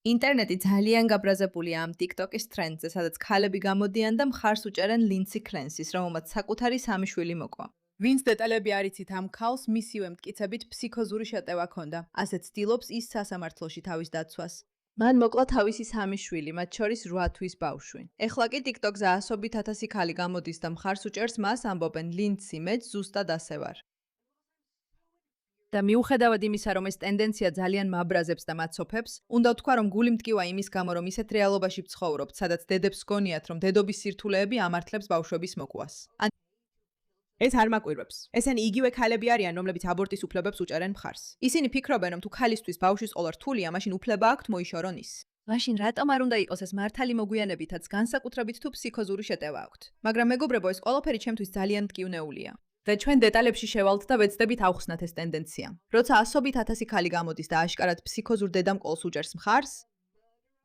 ინტერნეტი ძალიან გაბრაზებულია ამ TikTok-ის ტრენდზე, სადაც ქალები გამოდიან და მხარს უჭერენ ლინდსი კლენსის, რომელმაც საკუთარი სამი შვილი მოყვა. ვინც დეტალები არ იცით ამ ქალს, მისივე მტკიცებით ფსიქოზური შეტევა ჰქონდა. ასეც ცდილობს ის სასამართლოში თავის დაცვას. მან მოკლა თავისი სამი შვილი, მათ შორის 8 თვის ბავშვი. ეხლა კი TikTok-ზე ასობით ათასი ქალი გამოდის და მხარს უჭერს მას, ამბობენ ლინდსი, მეც ზუსტად ასე ვარ. და მიუხედავად იმისა, რომ ეს ტენდენცია ძალიან მაბრაზებს და მაცოფებს, უნდა ვთქვა, რომ გული მტკივა იმის გამო, რომ ისეთ რეალობაში ვცხოვრობთ, სადაც დედებს გონიათ, რომ დედობის სირთულეები ამართლებს ბავშვების მოკვას. ეს არ მაკვირვებს. ესენი იგივე ქალები არიან, რომლებიც აბორტის უფლებებს უჭერენ მხარს. ისინი ფიქრობენ, რომ თუ ქალისთვის ბავშვის ყოლა რთულია, მაშინ უფლება აქვთ მოიშორონ ის. მაშინ რატომ არ უნდა იყოს ეს მართალი მოგვიანებითაც განსაკუთრებით თუ ფსიქოზური შეტევა აქვთ? მაგრამ მეგობრებო, ეს ყველაფერი ჩემთვის ძალიან მტკივნეულია. და ჩვენ დეტალებში შევალთ და ვეცდებით ავხსნათ ეს ტენდენცია. როცა ასობით ათასი ქალი გამოდის და აშკარად ფსიქოზურ დედამკოლს უჭერს მხარს,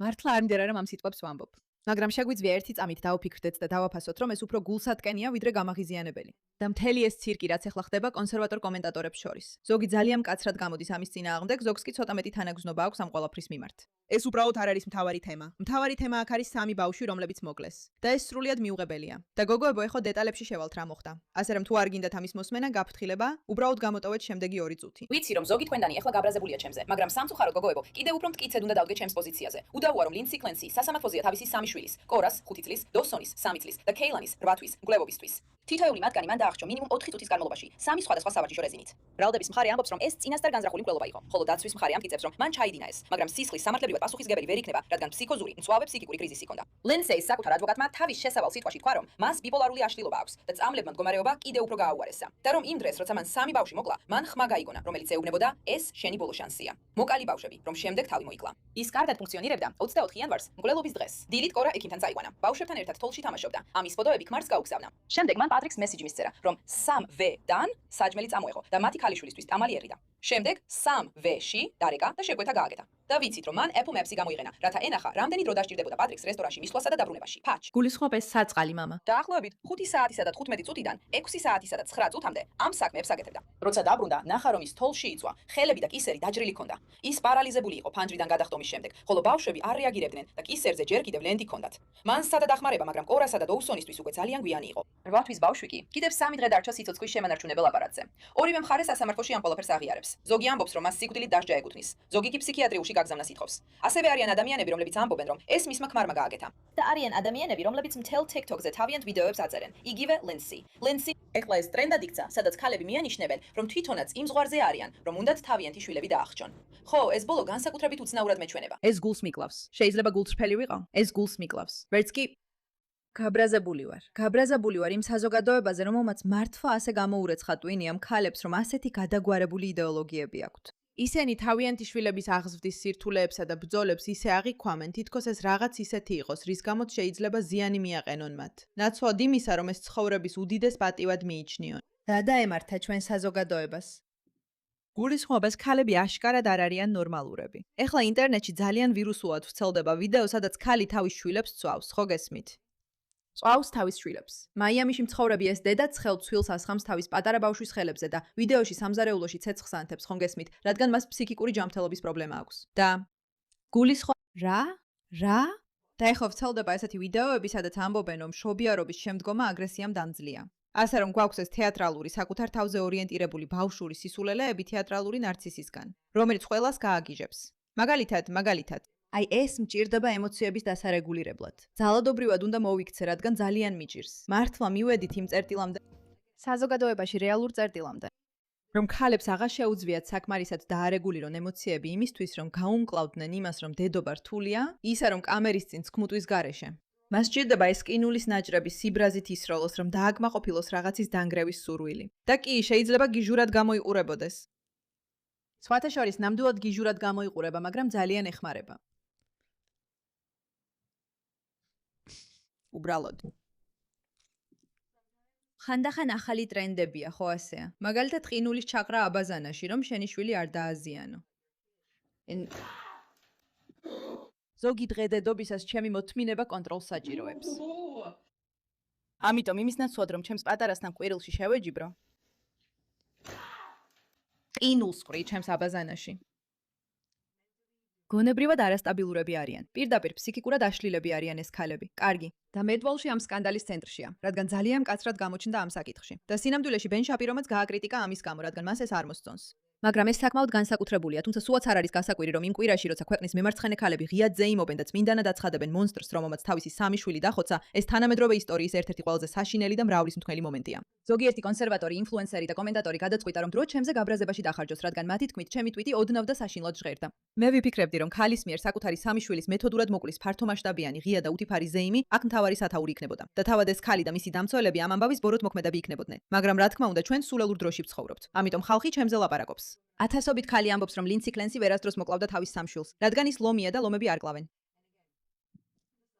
მართლა არ მდერა რომ ამ სიტყვებს ვამბობ. მაგრამ შეგვიძლია ერთი წამით დავფიქრდეთ და დავაფასოთ, რომ ეს უფრო გულსატკენია, ვიდრე გამაღიზიანებელი. და მთელი ეს ცირკი, რაც ახლა ხდება კონსერვატორ კომენტატორებს შორის. ზოგი ძალიან მკაცრად გამოდის ამის წინააღმდეგ, ზოგს კი ცოტა მეტი თანაგზნობა აქვს ამ ყველაფრის მიმართ. ეს უბრალოდ არ არის მთავარი თემა. მთავარი თემა აქ არის სამი ბავშვი, რომლებიც მოკლეს. და ეს სრულიად მიუღებელია. და გოგოებო, ეხლა დეტალებში შევალთ რა მოხდა. ასე რომ თუ არ გინდათ ამის მოსმენა, გაფრთხილება, უბრალოდ გამოტოვეთ შემდეგი 2 წუთი. ვიცი რომ ზოგი თქვენდანი ახლა გაბრაზებულია ჩემზე, მაგრამ სამწუხაროდ გოგოებო, კიდევ უფრო მტკიცედ უნდა დავდგე ჩემს პოზიციაზე. უდავოა რომ ლინდსი კლენსი სასამართლოზეა თავისი სამი შვილის, კორას 5 წლის, დოსონის 3 წლის და ქეილანის 8 თვის მკვლელობისთვის. თითოეული მათგანი მან დაახჭო მინიმუმ 4 წუთის განმავლობაში, სამი სხვადასხვა სავარჯიშო რეზინით. ბრალდების მხარე ამბობს, რომ ეს წინასწარ განზრახული მკვლელობა იყო, ხოლო დაცვის მხარე ამტკიცებს, რომ მან ჩაიდინა ეს, მაგრამ სისხლის სამართლებრივად პასუხისგებელი ვერ იქნება, რადგან ფსიქოზური, მწვავე ფსიქიკური კრიზისი ჰქონდა. ლინდსეის საკუთარ ადვოკატმა თავის შესავალ სიტყვაში თქვა, რომ მას ბიპოლარული აშლილობა აქვს და წამლებმა მდგომარეობა კიდევ უფრო გააუარესა. და რომ იმ დღეს, როცა მან სამი ბავშვი მოკლა, მან ხმა გაიგონა, რომელიც ეუბნებოდა, ეს შენი ბოლო შანსია. მოკალი ბავშვები, რომ შემდეგ თავი მოიკლა. ის კარგად ფუნქციონირებდა 24 იანვარს, მკვლელობის დღეს. დილით კორა ექიმთან წაიყვანა. ბავშვებთან ერთად თოლში თამაშობდა. ამის ფოტოები ქმარს გაუგზავნა. შემდეგ მან პატრიკს მესიჯი მისწერა, რომ 3V-დან საჭმელი წამოეღო და მათი ქალიშვილისთვის ტამალი ერიდა. შემდეგ 3V-ში დარეკა და შეკვეთა გააკეთა. და ვიცით, რომ მან Apple Maps-ი გამოიყენა, რათა ენახა, რამდენი დრო დასჭირდებოდა პატრიკს რესტორანში მისვლასა და დაბრუნებაში. ფაჩ. გულისხმობ ეს საწყალი მამა. დაახლოებით 5 საათისა და 15 წუთიდან 6 საათისა და 9 წუთამდე ამ საქმეებს აკეთებდა. როცა დაბრუნდა, ნახა რომ ის თოლში იწვა, ხელები და კისერი დაჭრილი ჰქონდა. ის პარალიზებული იყო ფანჯრიდან გადახტომის შემდეგ, ხოლო ბავშვები არ რეაგირებდნენ და კისერზე ჯერ კიდევ ლენტი ჰქონდათ. მან სცადა დახმარება, მაგრამ კორასა და დოუსონისთვის უკვე ძალიან გვიანი იყო. 8 თვის ბავშვი კი კიდევ 3 დღე დარჩა სიცოცხლის შემანარჩუნებელ აპარატზე. ორივე მხარე სასამართლოში ამ ყველაფერს აღიარებს. ზოგი ამბობს, რომ მას სიკვდილით დასჯა ეკუთვნის. ზოგი კი ფსიქიატრიულში გაგზავნას ითხოვს. ასევე არიან ადამიანები, რომლებიც ამბობენ, რომ ეს მისმა ქმარმა გააკეთა. და არიან ადამიანები, რომლებიც მთელ TikTok-ზე თავიანთ ვიდეოებს აწერენ. იგივე ლინდსი. ლინდსი ეხლა ეს ტრენდად იქცა, სადაც ქალები მიანიშნებენ, რომ თვითონაც იმ ზღვარზე არიან, რომ უნდათ თავიანთი შვილები დაახჭონ. ხო, ეს ბოლო განსაკუთრებით უცნაურად მეჩვენება. ეს გულს მიკლავს. შეიძლება გულწრფელი ვიყო? ეს გულს მიკლავს. ვერც კი გაბრაზებული ვარ. გაბრაზებული ვარ იმ საზოგადოებაზე, რომელმაც მართვა ასე გამოურეცხა ტვინი ამ ქალებს, რომ ასეთი გადაგვარებული იდეოლოგიები აქვთ. ისინი თავიანთი შვილების აღზრდის სირთულეებსა და ბრძოლებს ისე აღიქვამენ, თითქოს ეს რაღაც ისეთი იყოს, რის გამოც შეიძლება ზიანი მიაყენონ მათ. ნაცვლად იმისა, რომ ეს ცხოვრების უდიდეს პატივად მიიჩნიონ. რა დაემართა ჩვენ საზოგადოებას? გულისხმობ, ეს ქალები აშკარად არ არიან ნორმალურები. ეხლა ინტერნეტში ძალიან ვირუსულად ვრცელდება ვიდეო, სადაც ქალი თავის შვილებს წვავს, ხო გესმით? წვავს თავის შვილებს. მაიამიში მცხოვრები ეს დედა ცხელ ცვილს ასხამს თავის პატარა ბავშვის ხელებზე და ვიდეოში სამზარეულოში ცეცხლს ანთებს, ხომ გესმით, რადგან მას ფსიქიკური ჯანმრთელობის პრობლემა აქვს. და გულისხმობ, რა? და ეხლა ვრცელდება ესეთი ვიდეოები, სადაც ამბობენ, რომ მშობიარობის შემდგომა აგრესიამ დამძლია. ასე რომ გვაქვს ეს თეატრალური, საკუთარ თავზე ორიენტირებული ბავშვური სისულელეები თეატრალური ნარცისისგან, რომელიც ყველას გააგიჟებს. მაგალითად, აი ეს მჭირდება ემოციების დასარეგულირებლად. ძალადობრივად უნდა მოვიქცე, რადგან ძალიან მიჭირს. მართლა მივედით იმ წერტილამდე, საზოგადოებაში რეალურ წერტილამდე, რომ ქალებს აღარ შეუძლიათ საკმარისად დაარეგულირონ ემოციები იმისთვის, რომ გაუმკლავდნენ იმას, რომ დედობა რთულია, ისა რომ კამერის წინ სკმუტვის გარეშე. მას სჭირდება ეს კინულის ნაჭრები სიბრაზით ისროლოს, რომ დააკმაყოფილოს რაღაცის დანგრევის სურვილი. და კი, შეიძლება გიჟურად გამოიყურებოდეს. სხვათა შორის ნამდვილად გიჟურად გამოიყურება, მაგრამ ძალიან ეხმარება. უბრალოდ. ხანდახან ახალი ტრენდებია, ხო ასეა? მაგალითად, ყინულის ჩაყრა აბაზანაში, რომ შენი შვილი არ დააზიანო. ზოგი დღე დედობისას ჩემი მოთმინება კონტროლს საჭიროებს. ამიტომ იმის ნაცვლად, რომ ჩემს პატარასთან ყვირილში შევეჯიბრო, ყინულს ყრი ჩემს აბაზანაში. გონებრივად არასტაბილურები არიან. პირდაპირ ფსიქიკურად აშლილები არიან ეს ქალები. კარგი. და მედვალში ამ სკანდალის ცენტრშია, რადგან ძალიან მკაცრად გამოჩნდა ამ საკითხში. და სინამდვილეში ბენ შაპირომაც გააკრიტიკა ამის გამო, რადგან მას ეს არ მოსწონს. მაგრამ ეს საკმაოდ განსაკუთრებულია, თუმცა სულაც არ არის გასაკვირი, რომ იმ კვირაში, როცა ქვეყნის მემარცხენე ქალები ღიად ზეიმობენ და წმინდანად აცხადებენ მონსტრს, რომელმაც თავისი სამი შვილი დახოცა, ეს თანამედროვე ისტორიის ერთ-ერთი ყველაზე საშინელი და მრავლისმთქმელი მომენტია. ზოგიერთი კონსერვატორი, ინფლუენსერი და კომენტატორი გადაწყვიტა, რომ დრო ჩემზე გაბრაზებაში დახარჯოს, რადგან მათი თქმით, ჩემი ტვიტი ოდნავ და საშინლად ჟღერდა. მე ვიფიქრებდი, რომ ქალის მიერ საკუთარი სამი შვილის მეთოდურად მოკვლის ფართომასშტაბიანი ღია და უთიფარი ზეიმი აქ მთავარი სათაური იქნებოდა. და თავად ეს ქალი და მისი დამცველები ამ ამბავის ბოროტ მოქმედები იქნებოდნენ. მაგრამ რა თქმა უნდა, ჩვენ სულელურ დროში ვცხოვრობთ. ამიტომ ხალხი ჩემზე ლაპარაკობს. ათასობით ქალი ამბობს, რომ ლინსი კლენსი ვერასდროს მოკლავდა თავის სამშვილს, რადგან ის ლომია და ლომები არ კლავენ.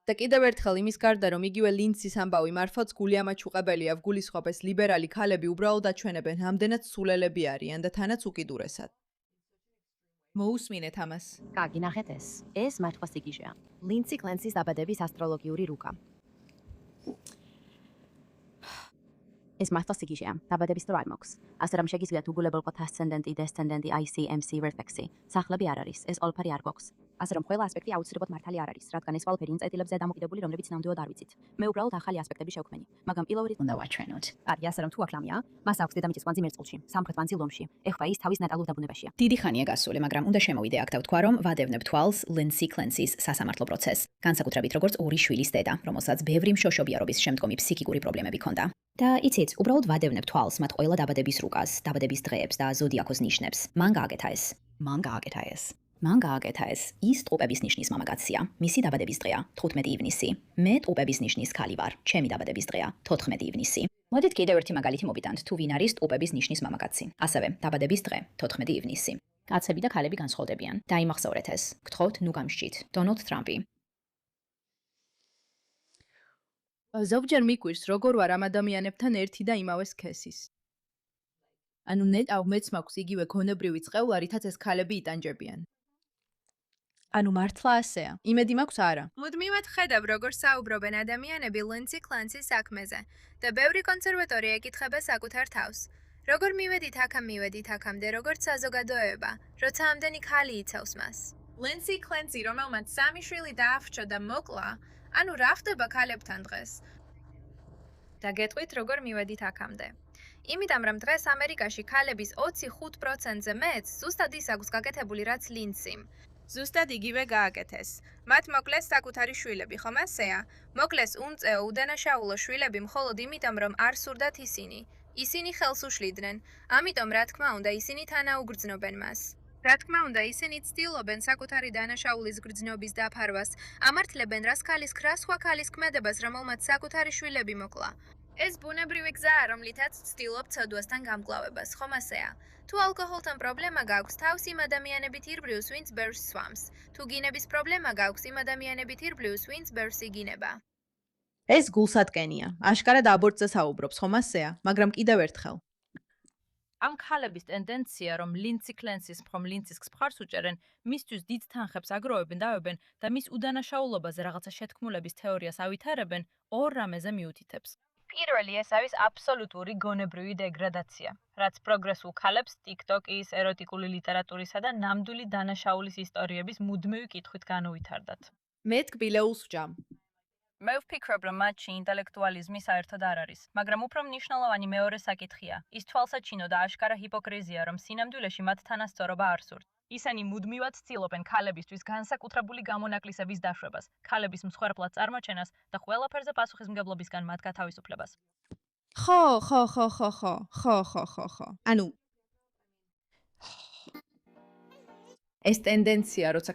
და კიდევ ერთხელ იმის გარდა, რომ იგივე ლინსის ამბავი მართლაც გულიამაჩუყებელია, ვგულისხმობ ეს ლიბერალი ქალები უბრალოდ აჩვენებენ, რამდენად სულელები არიან და თანაც უკიდურესად. მოусმინეთ ამას. კარგი, ნახეთ ეს. ეს მართლა სიგიჟეა. ლინსი კლენსის დაბადების ასტროლოგიური რუკა. ეს მართლა სიგიჟეა. დაბადების დრო არ მოქვს. ასე რომ შეგიძლიათ უგულებელყოთ ასცენდენტი, დესცენდენტი, IC, MC, vertex-ი. სახლები არ არის. ეს ყველაფერი არ გვაქვს. ასე რომ ყველა ასპექტი აუცილებლად მართალი არ არის, რადგან ეს ყველაფერი იმ წერტილებზე დამოკიდებული, რომლებიც ნამდვილად არ ვიცით. მე უბრალოდ ახალი ასპექტები შევქმენი, მაგრამ პილოვერი უნდა ვაჩვენოთ. კარგი, ასე რომ თუ აქ რამეა, მას აქვს დედამიწის კვანძი მერწყულში, სამხრეთ კვანძი ლომში. ეხლა ის თავის ნატალურ დაბრუნებაშია. დიდი ხანია გასული, მაგრამ უნდა შემოვიდე აქ და ვთქვა, რომ ვადევნებ თვალს ლინსი კლენსის სასამართლო პროცესს, განსაკუთრებით როგორც ორი შვილის დედა, რომელსაც ბევრი მშოშობიარობის შემდგომი ფსიქიკური პრობლემები ჰქონდა. და იცით, უბრალოდ ვადევნებ თვალს მათ ყველა დაბადების რუკას, დაბადების დღეებს და ზოდიაქოს ნიშნებს. მან გააკეთა ეს. მან გააკეთა ეს. ის ტყუპების ნიშნის მამაკაცია. მისი დაბადების დღეა 15 ივნისი. მე ტყუპების ნიშნის ქალი ვარ. ჩემი დაბადების დღეა 14 ივნისი. მოდით კიდევ ერთი მაგალითი მოვიტანთ, თუ ვინ არის ტყუპების ნიშნის მამაკაცი. ასევე, დაბადების დღე 14 ივნისი. კაცები და ქალები განსხვავდებიან. დაიმახსოვრეთ ეს. გთხოვთ, ნუ გამსჭით. დონალდ ტრამპი. ზოგჯერ მიკვირს, როგორ ვარ ამ ადამიანებთან ერთი და იმავე სქესის. ანუ ნეტავ მეც მაქვს იგივე გონებრივი წყევლა, რითაც ეს ქალები იტანჯებიან. ანუ მართლა ასეა. იმედი მაქვს არა. მუდმივად ხედავ, როგორ საუბრობენ ადამიანები ლინსი კლენსის საქმეზე და ბევრი კონსერვატორი ეკითხება საკუთარ თავს. როგორ მივედით აქამდე, როგორც საზოგადოება, როცა ამდენი ქალი იცავს მას. ლინსი კლენსი, რომელმაც სამი შვილი დაახრჩა და მოკლა, ანუ რა ხდება ქალებთან დღეს? და გეტყვით, როგორ მივედით აქამდე. იმიტომ, რომ დღეს ამერიკაში ქალების 25%-ზე მეტს ზუსტად ის აქვს გაკეთებული, რაც ლინსიმ. ზუსტად იგივე გააკეთეს. მათ მოკლეს საკუთარი შვილები, ხომ ასეა? მოკლეს უმწეო უდანაშაულო შვილები მხოლოდ იმიტომ, რომ არ სურდათ ისინი. ისინი ხელს უშლიდნენ. ამიტომ, რა თქმა უნდა, ისინი თანაუგრძნობენ მას. რა თქმა უნდა, ისინი ცდილობენ საკუთარი დანაშაულის გრძნობის დაფარვას, ამართლებენ რას ქალის ქრა სხვა ქალის ქმედებას, რომელმაც საკუთარი შვილები მოკლა. ეს ბუნებრივი გზაა, რომლითაც ცდილობ ცოდვასთან გამკლავებას, ხომ ასეა? თუ ალკოჰოლთან პრობლემა გაქვს, თავს იმ ადამიანებით ირბლივს, ვინც ბერს სვამს. თუ გინების პრობლემა გაქვს, იმ ადამიანებით ირბლივს, ვინც ბერს იგინება. ეს გულსატკენია. აშკარად აბორტზე საუბრობს, ხომ ასეა? მაგრამ კიდევ ერთხელ. ამ ქალების ტენდენცია, რომ ლინსი კლენსის მხომ ლინსის მხარს უჭერენ, მისთვის დიდ თანხებს აგროვებენ, დავებენ და მის უდანაშაულობაზე რაღაცა შეთქმულების თეორიას ავითარებენ, ორ რამეზე მიუთითებს. პირველი ეს არის აბსოლუტური გონებრივი დეგრადაცია, რაც პროგრესულ ქალებს TikTok-ის, ეროტიკული ლიტერატურისა და ნამდვილი დანაშაულის ისტორიების მუდმივი კითხვით განუვითარდათ. მე ტკბილეულს ვჭამ. მე ვფიქრობ, რომ მათში ინტელექტუალიზმი საერთოდ არ არის, მაგრამ უფრო მნიშვნელოვანი მეორე საკითხია. ის თვალსაჩინო და აშკარა ჰიპოკრიზია, რომ სინამდვილეში მათ თანასწორობა არ სურთ. ისინი მუდმივად ცდილობენ ქალებისთვის განსაკუთრებული გამონაკლისების დაშვებას, ქალების მსხვერპლად წარმოჩენას და ყველაფერზე პასუხისმგებლობისგან მათ გათავისუფლებას. ხო. ანუ ეს ტენდენცია, როცა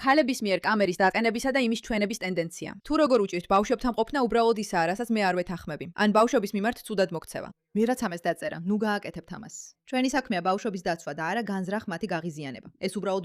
ქალების მიერ კამერის დაყენებისა და იმის ჩვენების ტენდენცია. თუ როგორ უჭირთ ბავშვებთან ყოფნა, უბრალოდ ისაა, რასაც მე არ ვეთანხმები. ან ბავშვების მიმართ ცუდად მოქცევა. მე რაც ამას დაწერა, ნუ გააკეთებთ ამას. ჩვენი საქმეა ბავშვების დაცვა და არა განზრახ მათი გაღიზიანება. ეს უბრალოდ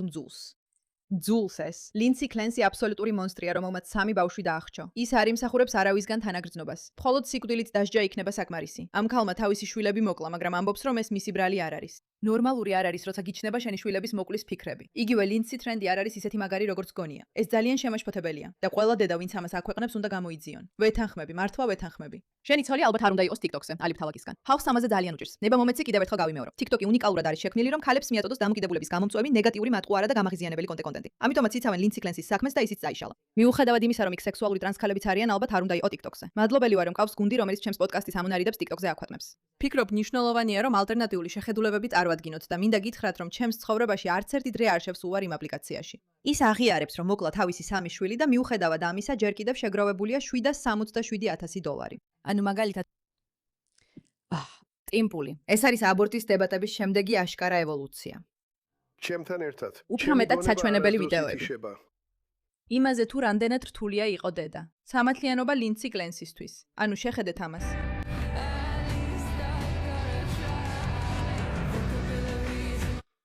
მძულს ეს. ლინსი კლენსი აბსოლუტური მონსტრია, რომელმაც სამი ბავშვი დაახრჩო. ის არ იმსახურებს არავისგან თანაგრძნობას. მხოლოდ სიკვდილით დასჯა იქნება საკმარისი. ამ ქალმა თავისი შვილები მოკლა, მაგრამ ამბობს, რომ ეს მისი ბრალი არ არის. ნორმალური არ არის, როცა გიჩნდება შენი შვილების მოკვლის ფიქრები. იგივე ლინცი ტრენდი არ არის ისეთი მაგარი, როგორც გონია. ეს ძალიან შემაშფოთებელია და ყველა დედა, ვინც ამას აქვეყნებს, უნდა გამოიძიონ. ვეთანხმები, მართლა ვეთანხმები. შენი ცოლი ალბათ არ უნდა იყოს TikTok-ზე, ალიფ-თალაკისგან. ხალხს ამაზე ძალიან უჭირს. ნება მომეცი კიდევ ერთხელ გავიმეორო. TikTok-ი უნიკალურად არის შექმნილი, რომ ქალებს მიაწოდოს დამოკიდებულების გამომწვევი ნეგატიური მატყუა არა და გამაღიზიანებელი კონტენტი. ამიტომაც იცავენ ლინცი კლენსის საქმეს და ისიც წაიშალა. მიუხედავად იმისა, რომ იქ სექსუალური ტრანს ქალებიც არიან, ალბათ არ უნდა იყო TikTok-ზე. მადლობელი ვარ, რომ ყავს გუნდი, რომელიც ჩემს პოდკასტის ამონარიდებს TikTok-ზე აქვეყნებს. ფიქრობ, მნიშვნელოვანია, რომ ალტერნატიული შეხედულებები წარვადგინოთ და მინდა გითხრათ, რომ ჩემს ცხოვრებაში არც ერთი დღე არ შევსულვარ იმ აპლიკაციაში. ის აღიარებს, რომ მოკლა თავისი 3 შვილი და მიუხედავად ამისა, ჯერ კიდევ შეგროვებულია $767,000. ანუ მაგალითად ტიმპული. ეს არის აბორტის დებატების შემდეგი აშკარა ევოლუცია. ჩემთან ერთად. უფრო მეტად საჩვენებელი ვიდეოები. იმაზე თუ რამდენად რთულია იყო დედა. სამართლიანობა ლინცი კლენსისთვის. ანუ შეხედეთ ამას.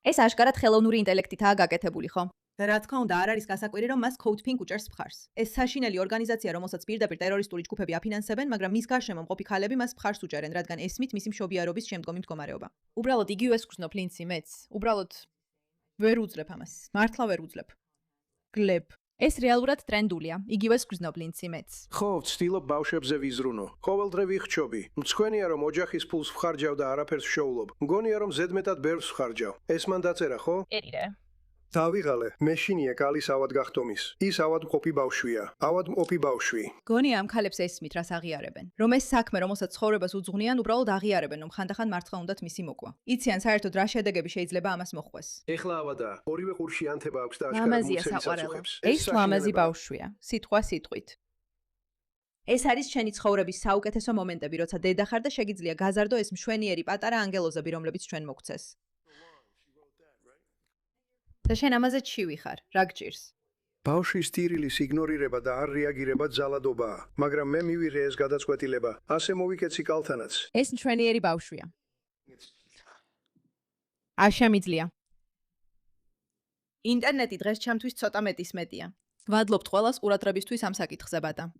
ეს აშკარად ხელოვნური ინტელექტითაა გაკეთებული, ხო? და რა თქმა უნდა, არ არის გასაკვირი, რომ მას Code Pink უჭერს მხარს. ეს საშინელი ორგანიზაცია, რომელსაც პირდაპირ ტერორისტული ჯგუფები აფინანსებენ, მაგრამ მის გარშემო მყოფი ქალები მას მხარს უჭერენ, რადგან ესმით მისი მშობიარობის შემდგომი მდგომარეობა. უბრალოდ იგივე ვგრძნობ ლინცი მეც. უბრალოდ ვერ უძლებ ამას. მართლა ვერ უძლებ. გლებ. ეს რეალურად ტრენდულია. იგივე ვგრძნობ ლინცი მეც. ხო, ვცდილობ ბავშვებზე ვიზრუნო. ყოველდღე ვიხჩობი. მწვენია რომ ოჯახის ფულს ვხარჯავ და არაფერს შოულობ. მგონია რომ ზედმეტად ბერს ვხარჯავ. ეს მან დაწერა, ხო? ერირე. დავიღალე, მეშინია კალის ავად გახტომის. ის ავად მყოფი ბავშვია. ავად მყოფი ბავშვი. გონია ამ ქალებს ესმით, რას აღიარებენ. რომ ეს საქმე, რომელსაც ცხოვრებას უძღვნიან, უბრალოდ აღიარებენ, რომ ხანდახან მართლა უნდათ მისი მოკვა. იციან საერთოდ რა შედეგები შეიძლება ამას მოხვდეს. ეხლა ავადა, ორივე ყურში ანთება აქვს და ლამაზია საყვარელო. ეს ლამაზი ბავშვია, სიტყვა სიტყვით. ეს არის შენი ცხოვრების საუკეთესო მომენტები, როცა დედა ხარ და შეგიძლია გაზარდო ეს მშვენიერი პატარა ანგელოზები, რომლებიც ჩვენ მოგცეს. და შენ ამაზე ჩივი ხარ, რა გჭირს? ბავშვის ტირილის იგნორირება და არ რეაგირება ძალადობაა, მაგრამ მე მივიღე ეს გადაწყვეტილება. ასე მოვიკეცი კალთანაც. ეს მშვენიერი ბავშვია. არ შემიძლია. ინტერნეტი დღეს ჩემთვის ცოტა მეტის მეტია. ვადლობთ ყველას ყურადღებისთვის ამ საკითხზე, ბატა.